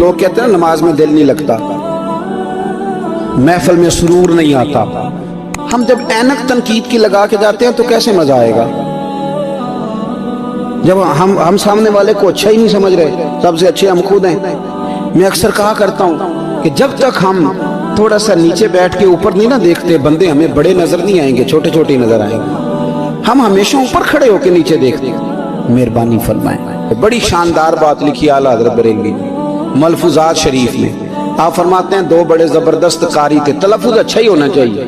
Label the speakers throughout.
Speaker 1: لوگ کہتے ہیں نماز میں دل نہیں لگتا، محفل میں سرور نہیں آتا، ہم جب اینک تنقید کی لگا کے جاتے ہیں تو کیسے مزہ آئے گا؟ جب ہم سامنے والے کو اچھا ہی نہیں سمجھ رہے، سب سے اچھے ہم خود ہیں۔ میں اکثر کہا کرتا ہوں کہ جب تک ہم تھوڑا سا نیچے بیٹھ کے اوپر نہیں نہ دیکھتے، بندے ہمیں بڑے نظر نہیں آئیں گے، چھوٹے چھوٹے نظر آئیں گے۔ ہم ہمیشہ اوپر کھڑے ہو کے نیچے دیکھتے ہیں۔ مہربانی فرمائیں۔ بڑی شاندار بات لکھی اعلیٰ حضرت بریلوی ملفوظات شریف میں، آپ فرماتے ہیں دو بڑے زبردست قاری تھے، تلفظ اچھا ہی ہونا چاہیے،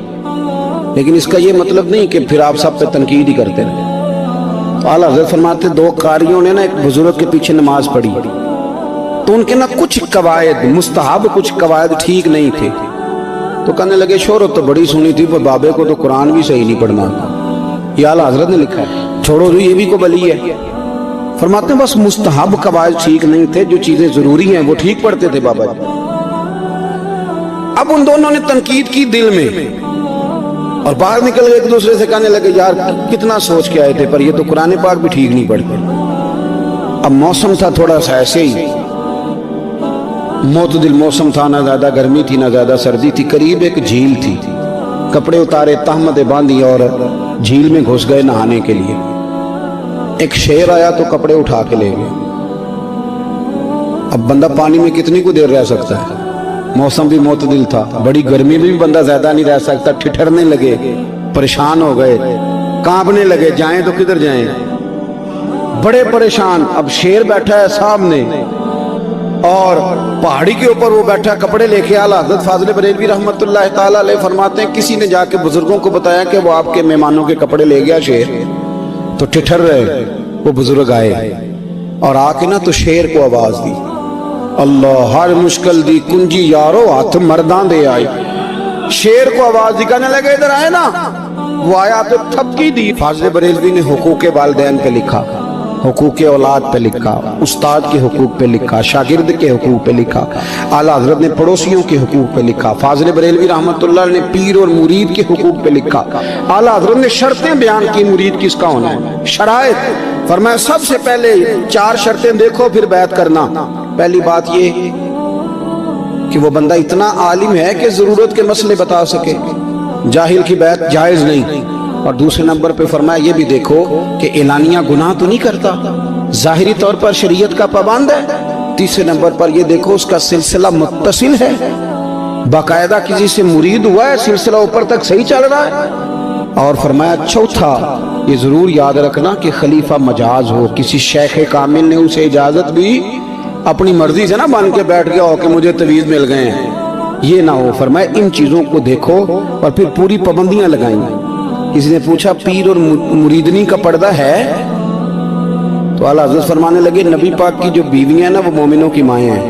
Speaker 1: لیکن اس کا یہ مطلب نہیں کہ پھر آپ سب پہ تنقید ہی کرتے رہے۔ اعلیٰ حضرت فرماتے دو قاریوں نے نا ایک بزرگ کے پیچھے نماز پڑھی، تو ان کے نا کچھ قواعد مستحب، کچھ قواعد ٹھیک نہیں تھے، تو کہنے لگے شہرت تو بڑی سنی تھی پر بابے کو تو قرآن بھی صحیح نہیں پڑھنا تھا۔ یہ اعلیٰ حضرت نے لکھا ہے، چھوڑو جو یہ بھی کو بلی ہے۔ فرماتے ہیں بس مستحب قواعد ٹھیک نہیں تھے، جو چیزیں ضروری ہیں وہ ٹھیک پڑھتے تھے بابا جی۔ اب ان دونوں نے تنقید کی دل میں، اور باہر نکل گئے ایک دوسرے سے کہنے لگے یار کتنا سوچ کے آئے تھے پر یہ تو قرآن پاک بھی ٹھیک نہیں پڑھتے۔ اب موسم تھا تھوڑا سا ایسے ہی معتدل موسم تھا، نہ زیادہ گرمی تھی نہ زیادہ سردی تھی، قریب ایک جھیل تھی، کپڑے اتارے، تہمتیں باندھی اور جھیل میں گھس گئے نہانے کے لیے۔ ایک شیر آیا تو کپڑے اٹھا کے لے گئے۔ اب بندہ پانی میں کتنی کو دیر رہ سکتا ہے؟ موسم بھی معتدل تھا، بڑی گرمی میں بھی بندہ زیادہ نہیں رہ سکتا، ٹھٹھرنے لگے، پریشان ہو گئے، کانپنے لگے، جائیں تو کدھر جائیں، بڑے پریشان۔ اب شیر بیٹھا ہے سامنے اور پہاڑی کے اوپر وہ بیٹھا کپڑے لے کے۔ اعلیٰ حضرت فاضل بریلوی رحمۃ اللہ تعالیٰ علیہ فرماتے ہیں کسی نے جا کے بزرگوں کو بتایا کہ وہ آپ کے مہمانوں کے کپڑے لے گیا شیر، تو ٹھٹھر رہے۔ وہ بزرگ آئے اور آ کے نا تو شیر کو آواز دی، اللہ ہر مشکل دی کنجی یارو ہاتھ مردان دے آئی۔ شیر کو آواز دی، کہنے لگے ادھر آئے نا، وہ آیا تو تھپکی دی۔ فاضل بریلوی نے حقوق والدین پہ لکھا، حقوق اولاد پہ لکھا، استاد کے حقوق پہ لکھا، شاگرد کے حقوق پہ لکھا، اعلیٰ حضرت نے پڑوسیوں کے حقوق پہ لکھا، فاضل بریلوی رحمۃ اللہ نے پیر اور مرید کے حقوق پہ لکھا، اعلیٰ حضرت نے شرطیں بیان کی مرید کس کا ہونا ہے، شرائط۔ فرمایا سب سے پہلے 4 شرطیں دیکھو پھر بیعت کرنا۔ پہلی بات یہ کہ وہ بندہ اتنا عالم ہے کہ ضرورت کے مسئلے بتا سکے، جاہل کی بیعت جائز نہیں۔ اور دوسرے نمبر پہ فرمایا یہ بھی دیکھو کہ اعلانیہ گناہ تو نہیں کرتا، ظاہری طور پر شریعت کا پابند ہے۔ تیسرے نمبر پر یہ دیکھو اس کا سلسلہ متصل ہے، باقاعدہ کسی سے مرید ہوا ہے، سلسلہ اوپر تک صحیح چل رہا ہے۔ اور فرمایا چوتھا یہ ضرور یاد رکھنا کہ خلیفہ مجاز ہو، کسی شیخ کامل نے اسے اجازت بھی اپنی مرضی سے نہ مان کے بیٹھ گیا ہو کہ مجھے تویز مل گئے ہیں، یہ نہ ہو۔ فرمایا ان چیزوں کو دیکھو اور پھر پوری پابندیاں لگائیں۔ کسی نے پوچھا پیر اور مریدنی کا پردہ ہے؟ تو اعلیٰ حضرت فرمانے لگے نبی پاک کی جو بیویاں ہیں نا وہ مومنوں کی مائیں ہیں،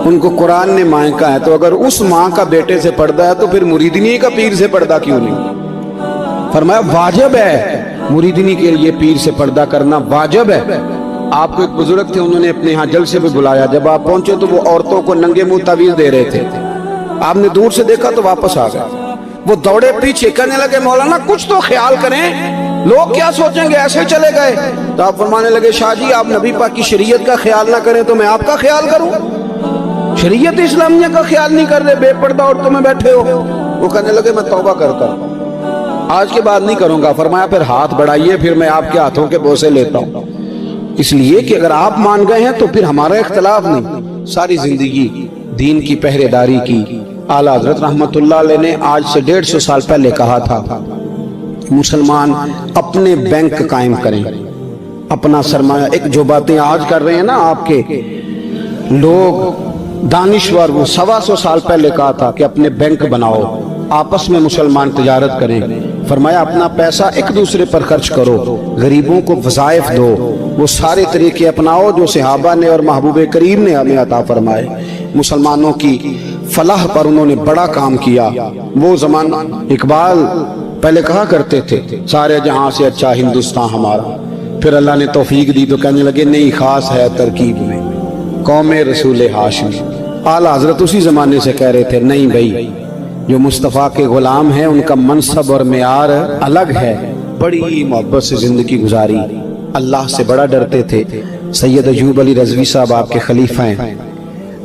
Speaker 1: ان کو قرآن نے مائیں کہا ہے، تو اگر اس ماں کا بیٹے سے پردہ ہے تو پھر مریدنی کا پیر سے پردہ کیوں نہیں؟ فرمایا واجب ہے مریدنی کے لیے پیر سے پردہ کرنا، واجب ہے۔ آپ کو ایک بزرگ تھے، انہوں نے اپنے ہاں جلسے پہ بلایا، جب آپ پہنچے تو وہ عورتوں کو ننگے منہ تعویذ دے رہے تھے، آپ نے دور سے دیکھا تو واپس آ گئے۔ وہ دوڑے پیچھے، کہنے لگے مولانا کچھ تو خیال کریں، لوگ کیا سوچیں گے، ایسے چلے گئے۔ تو آپ فرمانے لگے شاہ جی آپ نبی پاک کی شریعت کا خیال نہ کریں تو میں آپ کا خیال کروں؟ شریعت اسلامیہ کا خیال نہیں کر رہے، بے پردہ عورتوں میں بیٹھے ہو۔ وہ کہنے لگے میں توبہ کرتا ہوں، آج کے بعد نہیں کروں گا۔ فرمایا پھر ہاتھ بڑھائیے، پھر میں آپ کے ہاتھوں کے بوسے لیتا ہوں، اس لیے کہ اگر آپ مان گئے ہیں تو پھر ہمارا اختلاف نہیں۔ ساری زندگی دین کی پہرے داری کی۔ اعلیٰ حضرت رحمت اللہ علیہ نے آج سے 150 سال پہلے کہا تھا مسلمان اپنے بینک قائم کریں، اپنا سرمایہ۔ ایک جو باتیں آج کر رہے ہیں نا آپ کے لوگ دانشور، وہ 125 سال پہلے کہا تھا کہ اپنے بینک بناؤ، آپس میں مسلمان تجارت کریں۔ فرمایا اپنا پیسہ ایک دوسرے پر خرچ کرو، غریبوں کو وظائف دو، وہ سارے طریقے اپناؤ جو صحابہ نے اور محبوب کریم نے ہمیں عطا فرمائے۔ مسلمانوں کی فلاح پر انہوں نے بڑا کام کیا۔ وہ زمانہ اقبال پہلے کہا کرتے تھے سارے جہاں سے اچھا ہندوستان ہمارا، پھر اللہ نے توفیق دی تو کہنے لگے نہیں، خاص ہے ترکیب میں قوم رسول ہاشمی۔ اعلیٰ حضرت اسی زمانے سے کہہ رہے تھے نہیں بھائی، جو مصطفیٰ کے غلام ہیں ان کا منصب اور معیار الگ ہے، بڑی محبت سے زندگی گزاری، اللہ سے بڑا ڈرتے تھے۔ سید ایوب علی رضوی صاحب آپ کے خلیفہ ہیں،